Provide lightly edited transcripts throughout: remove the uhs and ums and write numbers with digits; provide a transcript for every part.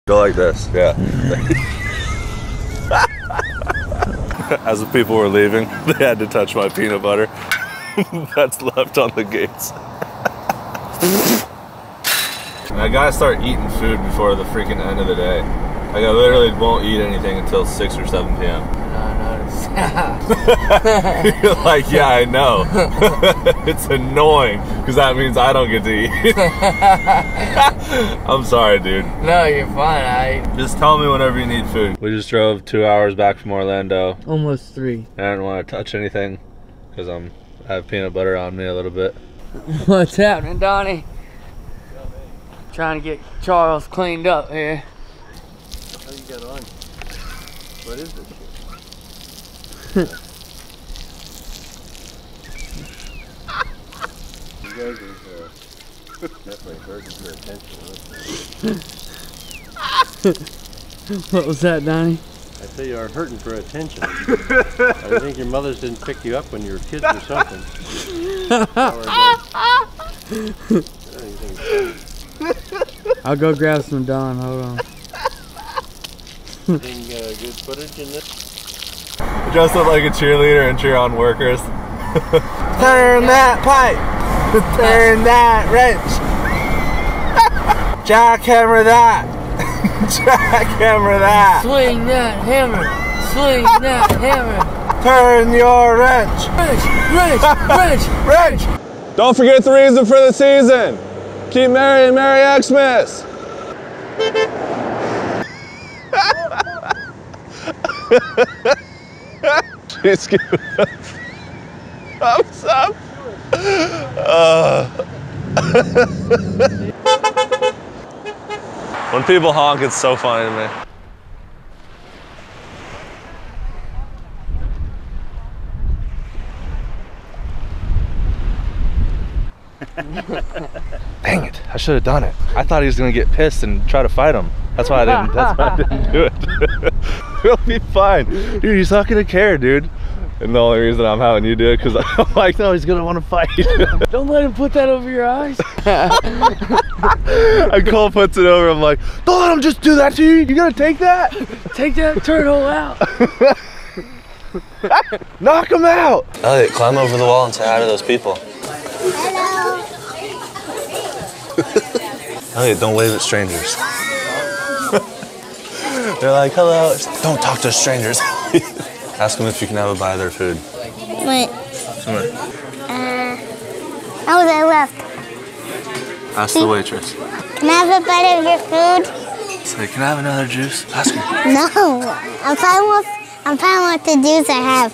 Go like this, yeah. As the people were leaving, they had to touch my peanut butter. That's left on the gates. And I gotta start eating food before the freaking end of the day. Like I literally won't eat anything until 6 or 7 p.m. You're like, yeah, I know. It's annoying because that means I don't get to eat. I'm sorry, dude. No, you're fine. Just tell me whenever you need food. We just drove 2 hours back from Orlando. Almost 3. I didn't want to touch anything because I have peanut butter on me a little bit. What's happening, Donnie? Trying to get Charles cleaned up here. How you got on? What is this shit? You guys are definitely hurting for attention. What was that, Donnie? I say you are hurting for attention. I think your mothers didn't pick you up when you were kids or something. I'll go grab some Dawn, hold on. Getting good footage in this? Dressed up like a cheerleader and cheer on workers. Turn that pipe! Turn that wrench! Jackhammer that! Jackhammer that! Swing that hammer! Swing that hammer! Turn your wrench! Wrench! Don't forget the reason for the season. Keep merry and Merry Xmas. She's giving a thumbs up. When people honk, it's so funny to me. Dang it, I should have done it. I thought he was gonna get pissed and try to fight him. That's why I didn't do it. We'll be fine. Dude, he's not gonna care, dude. And the only reason I'm having you do it because I'm like, no, he's gonna want to fight. Don't let him put that over your eyes. And Cole puts it over, I'm like, don't let him just do that to you. You gotta take that. Take that turtle out. Knock him out. Elliot, climb over the wall and say hi to those people. Hello. Elliot, don't wave at strangers. They're like, hello. Don't talk to strangers. Ask them if you can have a bite of their food. Wait. Come here. Oh, they left. Ask the waitress. Can I have a bite of your food? Say, can I have another juice? Ask her. No. I'm fine with the juice I have.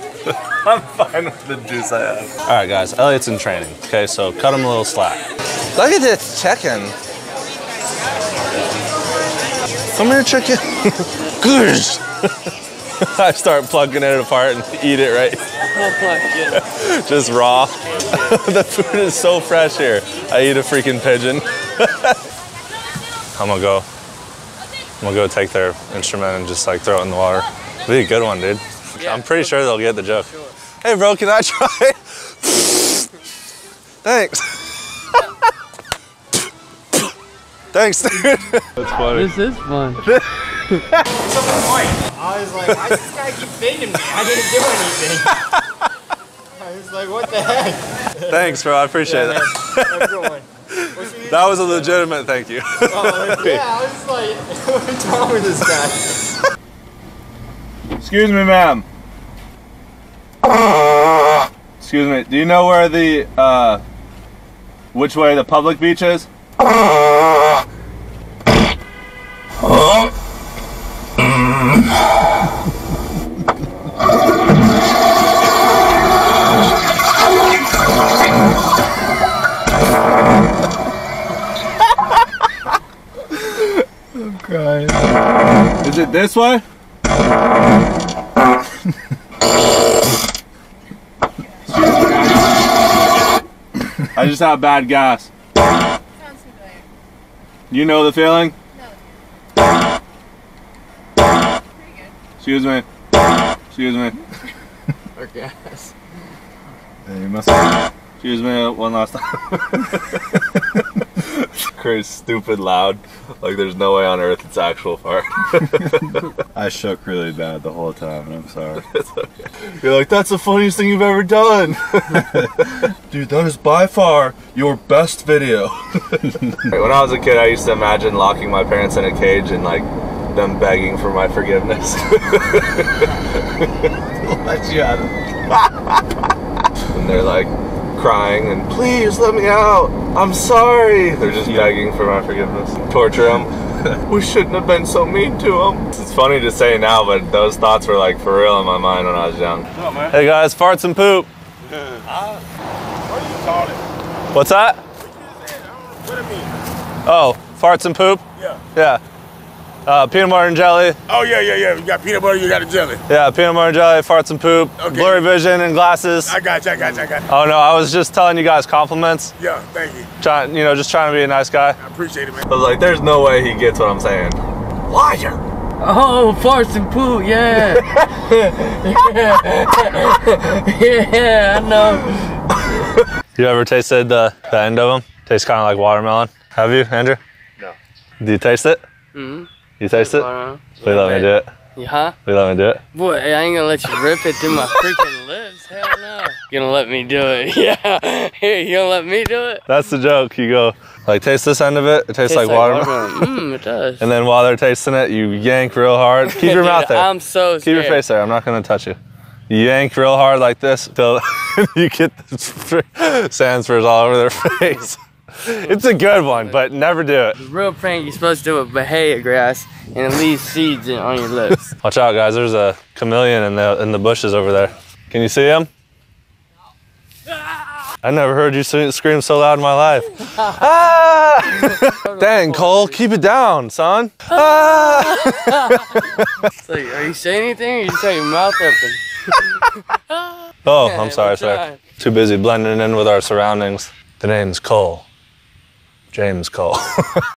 I'm fine with the juice I have. All right, guys. Elliot's in training. Okay, so cut him a little slack. Look at this chicken. Come here, chicken. Gosh. I start plucking it apart and eat it right. Just raw. The food is so fresh here. I eat a freaking pigeon. I'm gonna go take their instrument and just like throw it in the water. It'll be a good one, dude. I'm pretty sure they'll get the joke. Hey bro, can I try? Thanks. Thanks, dude. That's funny. This is fun. I was like, why does this guy keep feeding me? I didn't do anything. I was like, what the heck? Thanks, bro. I appreciate that. That was a legitimate thank you. Yeah, I was just like, what's wrong with this guy? Excuse me, ma'am. Excuse me. Do you know where the, which way the public beach is? I'm crying. Is it this way? I just have bad gas. Sounds familiar. You know the feeling? No. Pretty good. Excuse me. Excuse me. Or gas. Yeah, you must. Excuse me one last time. crazy, stupid loud. Like there's no way on earth it's actual fart. I shook really bad the whole time, and I'm sorry. It's okay. You're like, that's the funniest thing you've ever done. Dude, that is by far your best video. When I was a kid, I used to imagine locking my parents in a cage and like them begging for my forgiveness. Let you out. And they're like crying and please let me out. I'm sorry. They're just begging for my forgiveness. Torture them. We shouldn't have been so mean to them. It's funny to say now, but those thoughts were like for real in my mind when I was young. Hey guys, farts and poop. What do you call it? What's that? What it mean? Oh, farts and poop? Yeah. Yeah. Peanut butter and jelly. Oh, yeah. You got peanut butter, you got a jelly. Yeah, peanut butter and jelly, farts and poop, Okay. blurry vision and glasses. I got you. Oh no, I was just telling you guys compliments. Yeah, thank you. Just trying to be a nice guy. I appreciate it, man. I was like, there's no way he gets what I'm saying. Liar! Oh, farts and poo, yeah. Yeah, I know. You ever tasted the end of them? Tastes kind of like watermelon. Have you, Andrew? No. Do you taste it? Mm-hmm. You taste it? Will you let me do it? Yeah? Will you let me do it? Boy, I ain't gonna let you rip it through my freaking lips. Hell no. You gonna let me do it? Yeah. Here, you gonna let me do it? That's the joke. You go, like, taste this end of it. It tastes like watermelon. It does. And then while they're tasting it, you yank real hard. Keep your Dude, mouth there. I'm so scared. Keep your face there. I'm not gonna touch you. You yank real hard like this till you get the sand spurs all over their face. It's a good one, but never do it. The real prank, you're supposed to do a bahia grass and it leaves seeds on your lips. Watch out, guys. There's a chameleon in the bushes over there. Can you see him? I never heard you scream so loud in my life. Ah! Dang, Cole, keep it down, son. Ah! So, are you saying anything or you just have your mouth open? Oh, I'm sorry, sir. Too busy blending in with our surroundings. The name's Cole. James Cole.